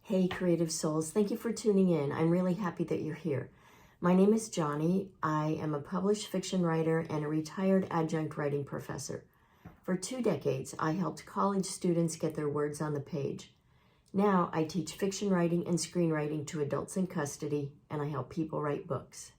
Hey, creative souls, thank you for tuning in. I'm really happy that you're here. My name is Johnny. I am a published fiction writer and a retired adjunct writing professor. For 2 decades, I helped college students get their words on the page. Now I teach fiction writing and screenwriting to adults in custody, and I help people write books.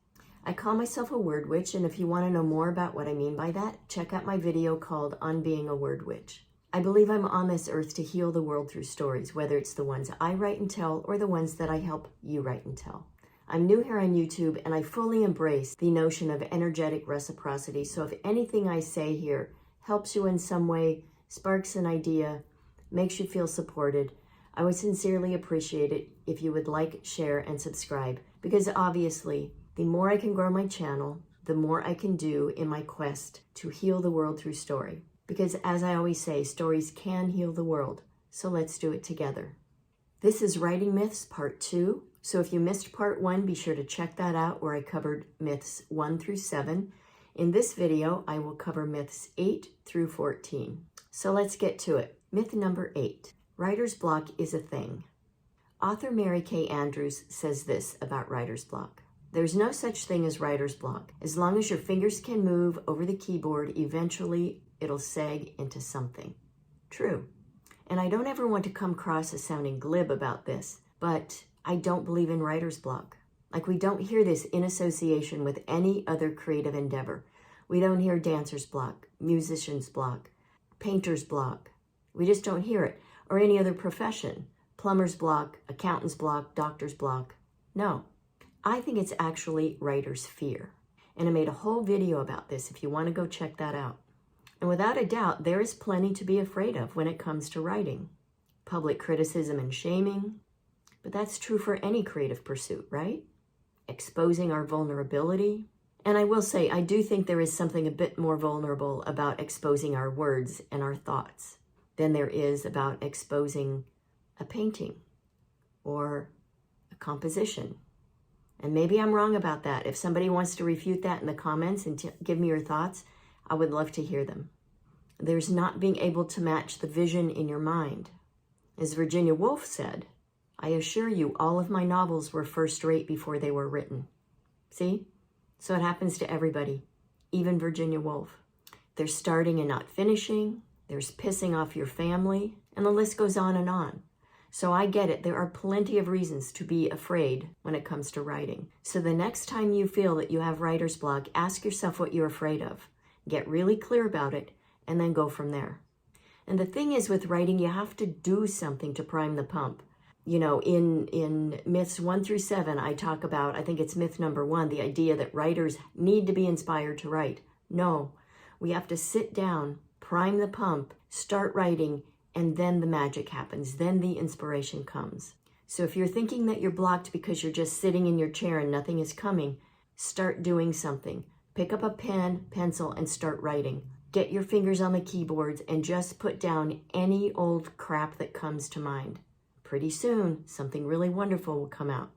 I call myself a word witch, and if you want to know more about what I mean by that, check out my video called On Being a Word Witch. I believe I'm on this earth to heal the world through stories, whether it's the ones I write and tell or the ones that I help you write and tell. I'm new here on YouTube, and I fully embrace the notion of energetic reciprocity. So if anything I say here helps you in some way, sparks an idea, makes you feel supported, I would sincerely appreciate it if you would like, share, and subscribe. Because obviously, the more I can grow my channel, the more I can do in my quest to heal the world through story. Because as I always say, stories can heal the world. So let's do it together. This is Writing Myths Part 2. So if you missed Part 1, be sure to check that out where I covered myths 1 through 7. In this video, I will cover myths 8 through 14. So let's get to it. Myth number 8. Writer's block is a thing. Author Mary Kay Andrews says this about writer's block. There's no such thing as writer's block. As long as your fingers can move over the keyboard, eventually it'll sag into something. True. And I don't ever want to come across as sounding glib about this, but I don't believe in writer's block. Like, we don't hear this in association with any other creative endeavor. We don't hear dancer's block, musician's block, painter's block. We just don't hear it. Or any other profession. Plumber's block, accountant's block, doctor's block. No. I think it's actually writer's fear. And I made a whole video about this if you want to go check that out. And without a doubt, there is plenty to be afraid of when it comes to writing. Public criticism and shaming. But that's true for any creative pursuit, right? Exposing our vulnerability. And I will say, I do think there is something a bit more vulnerable about exposing our words and our thoughts than there is about exposing a painting or a composition. And maybe I'm wrong about that. If somebody wants to refute that in the comments and give me your thoughts, I would love to hear them. There's not being able to match the vision in your mind. As Virginia Woolf said, I assure you all of my novels were first rate before they were written. See? So it happens to everybody, even Virginia Woolf. There's starting and not finishing. There's pissing off your family, and the list goes on and on. So I get it. There are plenty of reasons to be afraid when it comes to writing. So the next time you feel that you have writer's block, ask yourself what you're afraid of. Get really clear about it, and then go from there. And the thing is, with writing, you have to do something to prime the pump. You know, in myths 1 through 7, I talk about, I think it's myth number 1, the idea that writers need to be inspired to write. No, we have to sit down, prime the pump, start writing, and then the magic happens. Then the inspiration comes. So if you're thinking that you're blocked because you're just sitting in your chair and nothing is coming, start doing something. Pick up a pen, pencil, and start writing. Get your fingers on the keyboards and just put down any old crap that comes to mind. Pretty soon, something really wonderful will come out.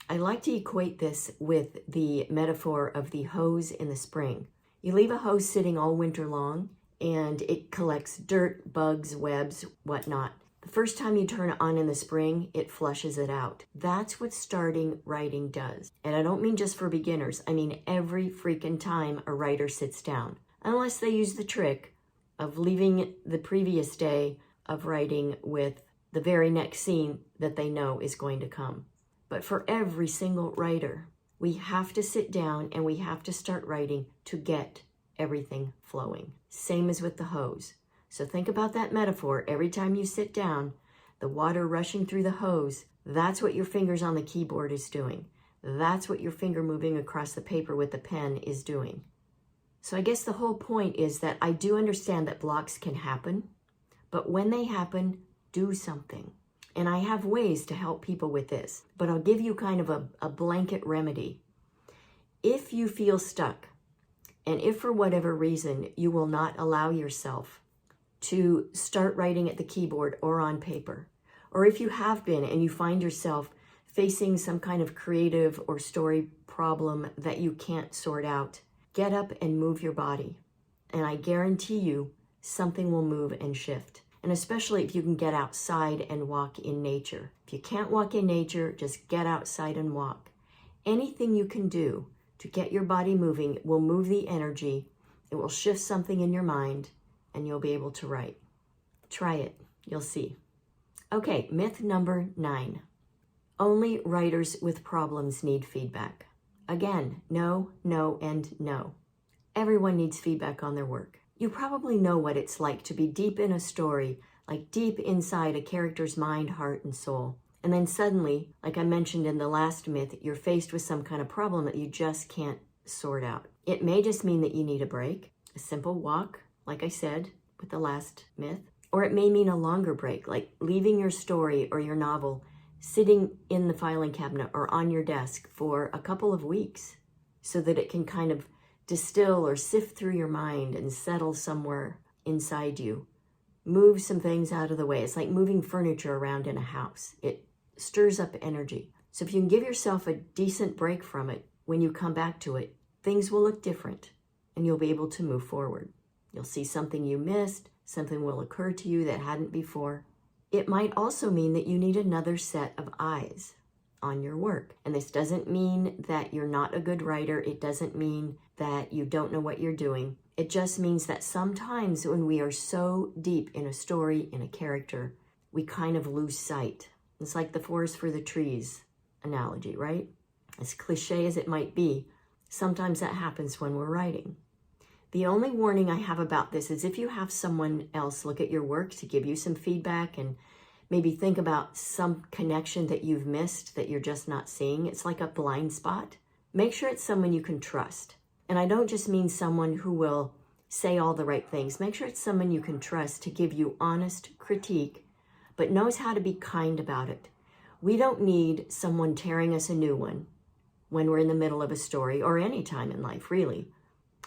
I like to equate this with the metaphor of the hose in the spring. You leave a hose sitting all winter long, and it collects dirt, bugs, webs, whatnot. The first time you turn it on in the spring, it flushes it out. That's what starting writing does. And I don't mean just for beginners. I mean every freaking time a writer sits down. Unless they use the trick of leaving the previous day of writing with the very next scene that they know is going to come. But for every single writer, we have to sit down and we have to start writing to get everything flowing. Same as with the hose. So think about that metaphor. Every time you sit down, the water rushing through the hose, that's what your fingers on the keyboard is doing. That's what your finger moving across the paper with the pen is doing. So I guess the whole point is that I do understand that blocks can happen, but when they happen, do something. And I have ways to help people with this, but I'll give you kind of a blanket remedy. If you feel stuck, and if for whatever reason you will not allow yourself to start writing at the keyboard or on paper, or if you have been and you find yourself facing some kind of creative or story problem that you can't sort out, get up and move your body. And I guarantee you something will move and shift. And especially if you can get outside and walk in nature. If you can't walk in nature, just get outside and walk. Anything you can do to get your body moving will move the energy. It will shift something in your mind, and you'll be able to write. Try it. You'll see. Okay, myth number 9. Only writers with problems need feedback. Again, no, no, and no. Everyone needs feedback on their work. You probably know what it's like to be deep in a story, like deep inside a character's mind, heart, and soul. And then suddenly, like I mentioned in the last myth, you're faced with some kind of problem that you just can't sort out. It may just mean that you need a break, a simple walk, like I said with the last myth, or it may mean a longer break, like leaving your story or your novel sitting in the filing cabinet or on your desk for a couple of weeks so that it can kind of distill or sift through your mind and settle somewhere inside you. Move some things out of the way. It's like moving furniture around in a house. It stirs up energy. So if you can give yourself a decent break from it, when you come back to it, things will look different and you'll be able to move forward. You'll see something you missed, something will occur to you that hadn't before. It might also mean that you need another set of eyes on your work. And this doesn't mean that you're not a good writer. It doesn't mean that you don't know what you're doing. It just means that sometimes when we are so deep in a story, in a character, we kind of lose sight. It's like the forest for the trees analogy, right? As cliche as it might be, sometimes that happens when we're writing. The only warning I have about this is if you have someone else look at your work to give you some feedback and maybe think about some connection that you've missed that you're just not seeing. It's like a blind spot. Make sure it's someone you can trust. And I don't just mean someone who will say all the right things. Make sure it's someone you can trust to give you honest critique, but knows how to be kind about it. We don't need someone tearing us a new one when we're in the middle of a story or any time in life, really.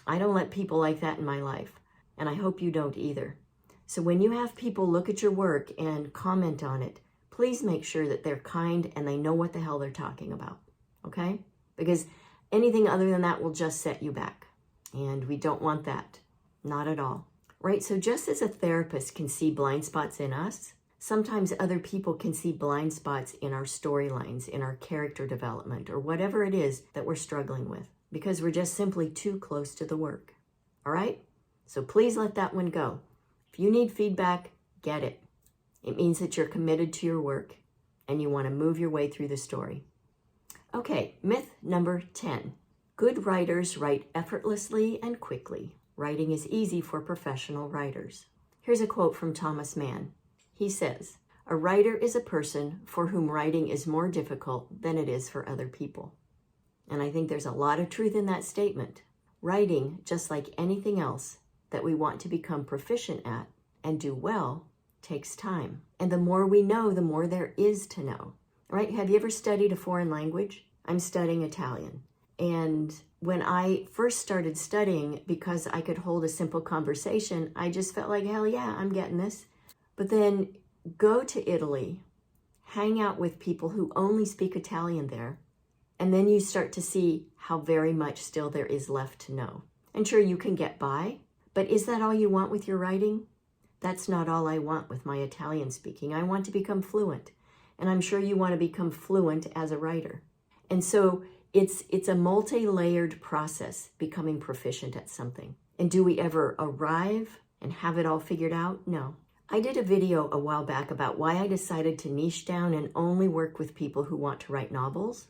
I don't let people like that in my life, and I hope you don't either. So when you have people look at your work and comment on it, please make sure that they're kind and they know what the hell they're talking about, okay? Because anything other than that will just set you back, and we don't want that, not at all, right? So just as a therapist can see blind spots in us, sometimes other people can see blind spots in our storylines, in our character development, or whatever it is that we're struggling with, because we're just simply too close to the work, all right? So please let that one go. If you need feedback, get it. It means that you're committed to your work and you want to move your way through the story. Okay, myth number 10. Good writers write effortlessly and quickly. Writing is easy for professional writers. Here's a quote from Thomas Mann. He says, "A writer is a person for whom writing is more difficult than it is for other people." And I think there's a lot of truth in that statement. Writing, just like anything else that we want to become proficient at and do well, takes time. And the more we know, the more there is to know, right? Have you ever studied a foreign language? I'm studying Italian. And when I first started studying, because I could hold a simple conversation, I just felt like, hell yeah, I'm getting this. But then go to Italy, hang out with people who only speak Italian there, and then you start to see how very much still there is left to know. And sure, you can get by, but is that all you want with your writing? That's not all I want with my Italian speaking. I want to become fluent. And I'm sure you want to become fluent as a writer. And so it's a multi-layered process, becoming proficient at something. And do we ever arrive and have it all figured out? No. I did a video a while back about why I decided to niche down and only work with people who want to write novels.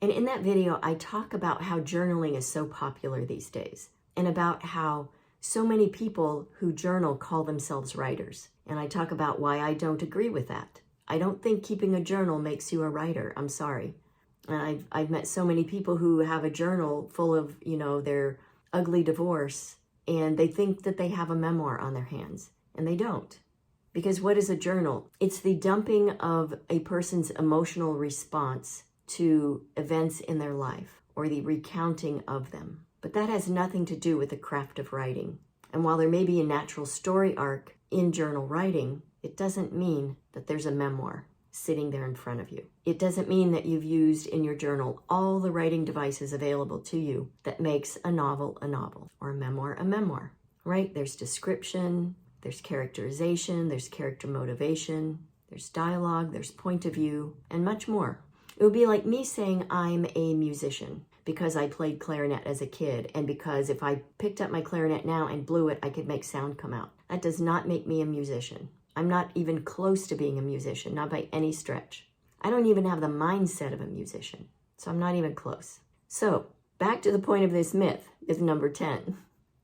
And in that video, I talk about how journaling is so popular these days and about how so many people who journal call themselves writers. And I talk about why I don't agree with that. I don't think keeping a journal makes you a writer. I'm sorry. And I've met so many people who have a journal full of, their ugly divorce, and they think that they have a memoir on their hands, and they don't. Because what is a journal? It's the dumping of a person's emotional response to events in their life, or the recounting of them. But that has nothing to do with the craft of writing. And while there may be a natural story arc in journal writing, it doesn't mean that there's a memoir sitting there in front of you. It doesn't mean that you've used in your journal all the writing devices available to you that makes a novel, or a memoir, right? There's description, there's characterization, there's character motivation, there's dialogue, there's point of view, and much more. It would be like me saying I'm a musician because I played clarinet as a kid, and because if I picked up my clarinet now and blew it, I could make sound come out. That does not make me a musician. I'm not even close to being a musician, not by any stretch. I don't even have the mindset of a musician, so I'm not even close. So, back to the point of this myth is number 10.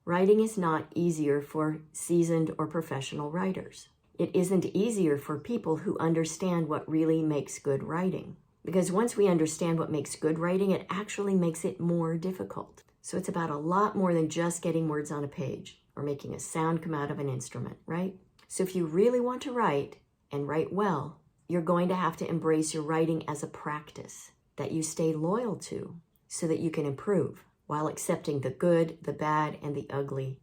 Writing is not easier for seasoned or professional writers. It isn't easier for people who understand what really makes good writing. Because once we understand what makes good writing, it actually makes it more difficult. So it's about a lot more than just getting words on a page or making a sound come out of an instrument, right? So if you really want to write and write well, you're going to have to embrace your writing as a practice that you stay loyal to so that you can improve while accepting the good, the bad, and the ugly,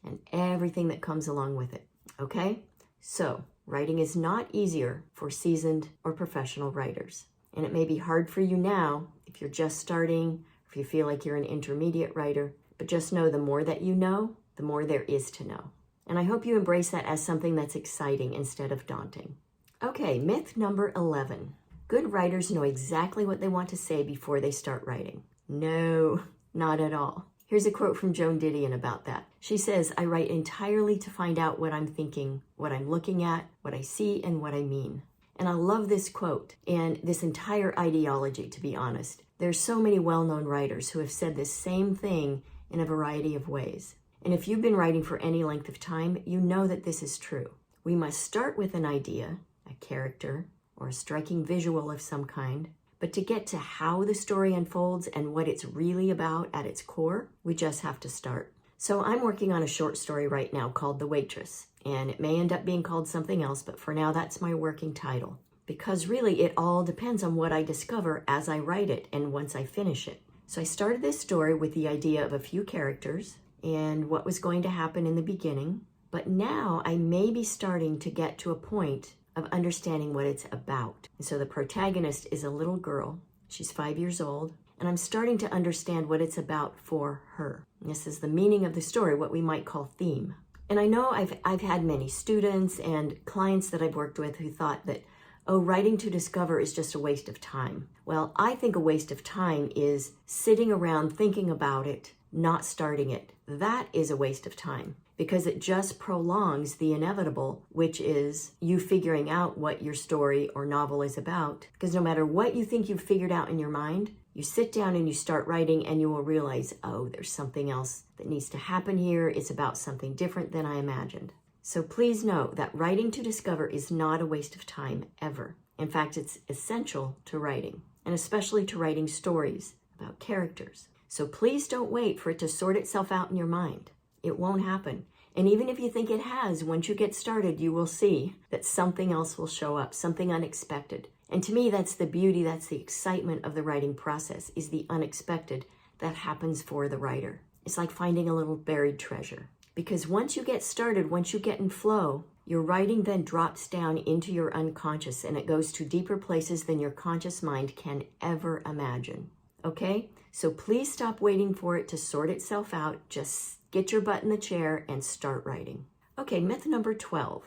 and everything that comes along with it, okay? So, writing is not easier for seasoned or professional writers. And it may be hard for you now if you're just starting, if you feel like you're an intermediate writer, but just know the more that you know, the more there is to know. And I hope you embrace that as something that's exciting instead of daunting. Okay, myth number 11. Good writers know exactly what they want to say before they start writing. No, not at all. Here's a quote from Joan Didion about that. She says, "I write entirely to find out what I'm thinking, what I'm looking at, what I see, and what I mean." And I love this quote and this entire ideology, to be honest. There's so many well-known writers who have said this same thing in a variety of ways. And if you've been writing for any length of time, you know that this is true. We must start with an idea, a character, or a striking visual of some kind. But to get to how the story unfolds and what it's really about at its core, we just have to start. So I'm working on a short story right now called The Waitress, and it may end up being called something else, but for now that's my working title. Because really it all depends on what I discover as I write it and once I finish it. So I started this story with the idea of a few characters and what was going to happen in the beginning, but now I may be starting to get to a point of understanding what it's about. And so the protagonist is a little girl. She's 5 years old, and I'm starting to understand what it's about for her. And this is the meaning of the story, what we might call theme. And I know I've had many students and clients that I've worked with who thought that, oh, writing to discover is just a waste of time. Well, I think a waste of time is sitting around thinking about it, not starting it. That is a waste of time because it just prolongs the inevitable, which is you figuring out what your story or novel is about. Because no matter what you think you've figured out in your mind, you sit down and you start writing and you will realize, oh, there's something else that needs to happen here. It's about something different than I imagined. So please know that writing to discover is not a waste of time ever. In fact, it's essential to writing, and especially to writing stories about characters. So please don't wait for it to sort itself out in your mind. It won't happen. And even if you think it has, once you get started, you will see that something else will show up, something unexpected. And to me, that's the beauty, that's the excitement of the writing process, is the unexpected that happens for the writer. It's like finding a little buried treasure. Because once you get started, once you get in flow, your writing then drops down into your unconscious and it goes to deeper places than your conscious mind can ever imagine. Okay? So please stop waiting for it to sort itself out. Just get your butt in the chair and start writing. Okay, myth number 12.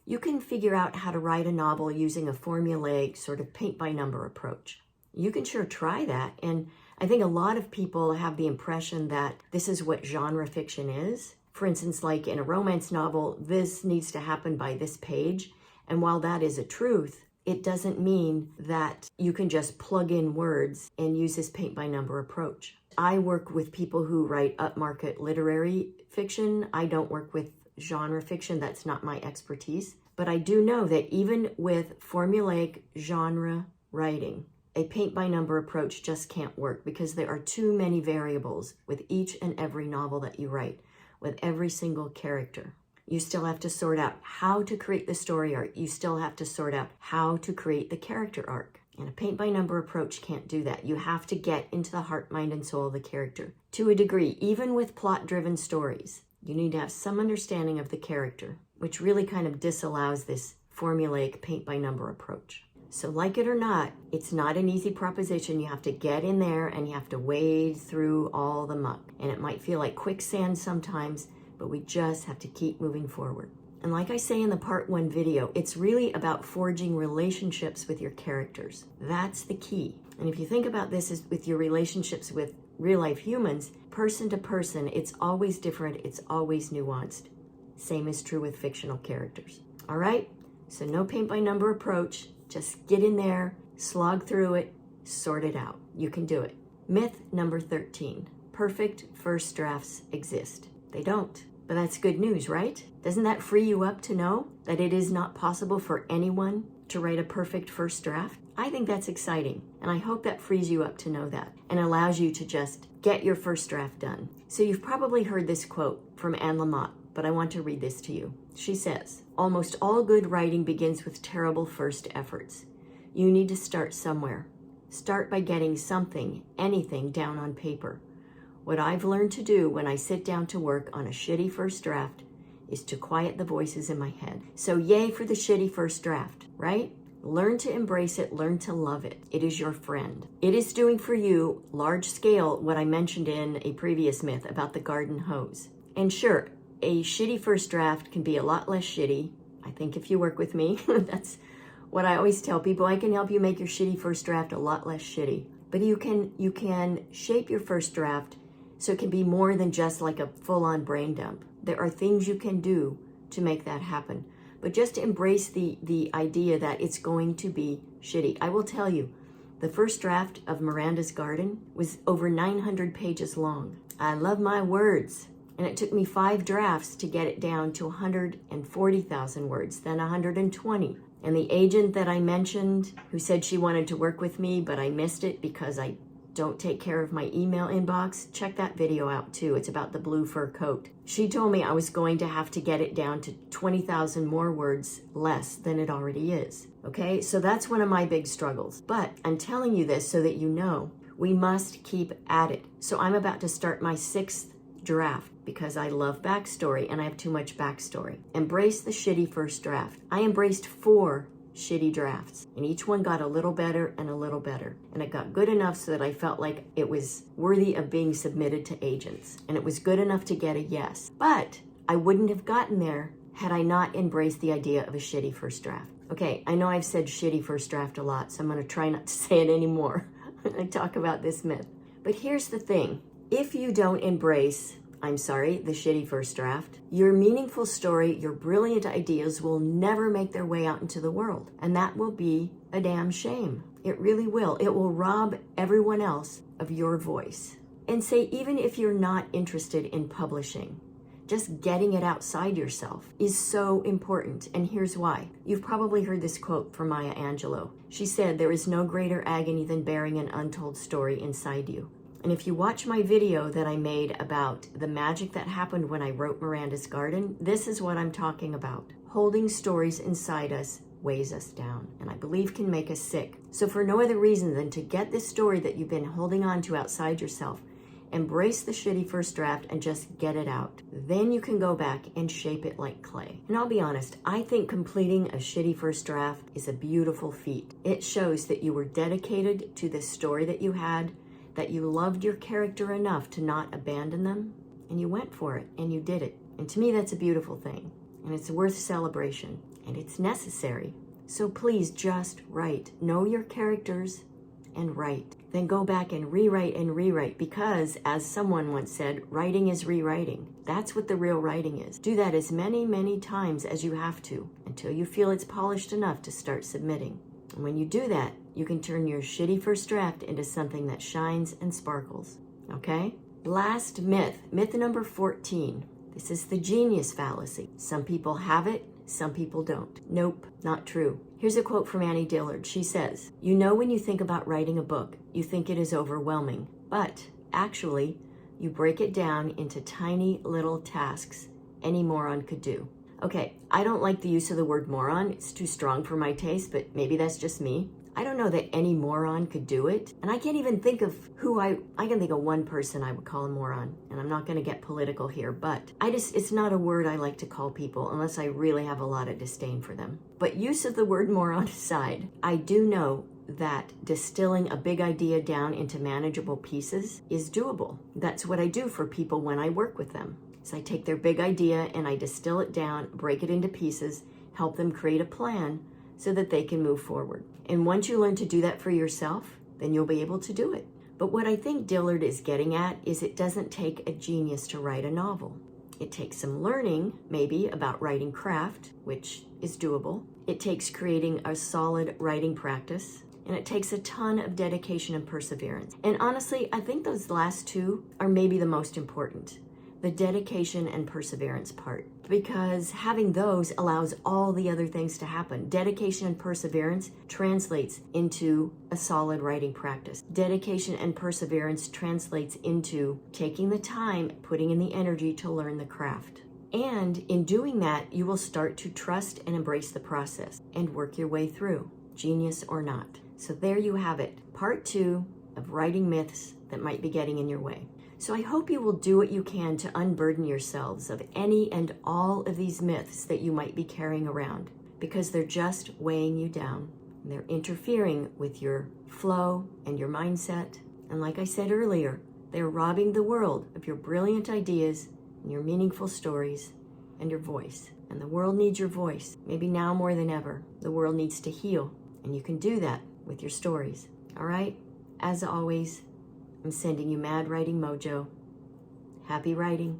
You can figure out how to write a novel using a formulaic sort of paint-by-number approach. You can sure try that, and I think a lot of people have the impression that this is what genre fiction is. For instance, like in a romance novel, this needs to happen by this page, and while that is a truth, it doesn't mean that you can just plug in words and use this paint-by-number approach. I work with people who write upmarket literary fiction. I don't work with genre fiction. That's not my expertise. But I do know that even with formulaic genre writing, a paint-by-number approach just can't work because there are too many variables with each and every novel that you write, with every single character. You still have to sort out how to create the story arc. You still have to sort out how to create the character arc. And a paint-by-number approach can't do that. You have to get into the heart, mind, and soul of the character. To a degree, even with plot-driven stories, you need to have some understanding of the character, which really kind of disallows this formulaic paint-by-number approach. So like it or not, it's not an easy proposition. You have to get in there and you have to wade through all the muck. And it might feel like quicksand sometimes, but we just have to keep moving forward. And like I say in the part 1 video, it's really about forging relationships with your characters. That's the key. And if you think about this as with your relationships with real life humans, person to person, it's always different. It's always nuanced. Same is true with fictional characters. All right? So no paint by number approach. Just get in there, slog through it, sort it out. You can do it. Myth number 13. Perfect first drafts exist. They don't. But that's good news, right? Doesn't that free you up to know that it is not possible for anyone to write a perfect first draft? I think that's exciting, and I hope that frees you up to know that and allows you to just get your first draft done. So you've probably heard this quote from Anne Lamott, but I want to read this to you. She says, "Almost all good writing begins with terrible first efforts. You need to start somewhere. Start by getting something, anything, down on paper. What I've learned to do when I sit down to work on a shitty first draft is to quiet the voices in my head." So yay for the shitty first draft, right? Learn to embrace it, learn to love it. It is your friend. It is doing for you, large scale, what I mentioned in a previous myth about the garden hose. And sure, a shitty first draft can be a lot less shitty. I think if you work with me, that's what I always tell people. I can help you make your shitty first draft a lot less shitty. But you can shape your first draft so it can be more than just like a full-on brain dump. There are things you can do to make that happen. But just embrace the idea that it's going to be shitty. I will tell you, the first draft of Miranda's Garden was over 900 pages long. I love my words. And it took me 5 drafts to get it down to 140,000 words, then 120. And the agent that I mentioned, who said she wanted to work with me, but I missed it because I don't take care of my email inbox, check that video out too. It's about the blue fur coat. She told me I was going to have to get it down to 20,000 more words less than it already is. Okay, so that's one of my big struggles. But I'm telling you this so that you know we must keep at it. So I'm about to start my 6th draft because I love backstory and I have too much backstory. Embrace the shitty first draft. I embraced 4 shitty drafts, and each one got a little better and a little better, and it got good enough so that I felt like it was worthy of being submitted to agents, and it was good enough to get a yes. But I wouldn't have gotten there had I not embraced the idea of a shitty first draft. Okay, I know I've said shitty first draft a lot, so I'm going to try not to say it anymore when I talk about this myth. But here's the thing. If you don't embrace the shitty first draft, your meaningful story, your brilliant ideas will never make their way out into the world. And that will be a damn shame. It really will. It will rob everyone else of your voice. And say, even if you're not interested in publishing, just getting it outside yourself is so important. And here's why. You've probably heard this quote from Maya Angelou. She said, "There is no greater agony than bearing an untold story inside you." And if you watch my video that I made about the magic that happened when I wrote Miranda's Garden, this is what I'm talking about. Holding stories inside us weighs us down, and I believe can make us sick. So for no other reason than to get this story that you've been holding on to outside yourself, embrace the shitty first draft and just get it out. Then you can go back and shape it like clay. And I'll be honest, I think completing a shitty first draft is a beautiful feat. It shows that you were dedicated to the story that you had, that you loved your character enough to not abandon them, and you went for it, and you did it. And to me, that's a beautiful thing, and it's worth celebration, and it's necessary. So please just write. Know your characters and write. Then go back and rewrite, because, as someone once said, writing is rewriting. That's what the real writing is. Do that as many, many times as you have to, until you feel it's polished enough to start submitting. And when you do that, you can turn your shitty first draft into something that shines and sparkles. Okay? Last myth, myth number 14. This is the genius fallacy. Some people have it, some people don't. Nope, not true. Here's a quote from Annie Dillard. She says, "You know when you think about writing a book, you think it is overwhelming, but actually, you break it down into tiny little tasks any moron could do." Okay, I don't like the use of the word moron. It's too strong for my taste, but maybe that's just me. I don't know that any moron could do it. And I can't even think of I can think of one person I would call a moron. And I'm not going to get political here, but it's not a word I like to call people unless I really have a lot of disdain for them. But use of the word moron aside, I do know that distilling a big idea down into manageable pieces is doable. That's what I do for people when I work with them. is I take their big idea and I distill it down, break it into pieces, help them create a plan so that they can move forward. And once you learn to do that for yourself, then you'll be able to do it. But what I think Dillard is getting at is it doesn't take a genius to write a novel. It takes some learning, maybe, about writing craft, which is doable. It takes creating a solid writing practice. And it takes a ton of dedication and perseverance. And honestly, I think those last two are maybe the most important. The dedication and perseverance part. Because having those allows all the other things to happen. Dedication and perseverance translates into a solid writing practice. Dedication and perseverance translates into taking the time, putting in the energy to learn the craft. And in doing that, you will start to trust and embrace the process and work your way through, genius or not. So there you have it, part 2 of writing myths that might be getting in your way. So I hope you will do what you can to unburden yourselves of any and all of these myths that you might be carrying around, because they're just weighing you down. They're interfering with your flow and your mindset. And like I said earlier, they're robbing the world of your brilliant ideas and your meaningful stories and your voice. And the world needs your voice. Maybe now more than ever, the world needs to heal. And you can do that with your stories. All right? As always, I'm sending you mad writing mojo. Happy writing.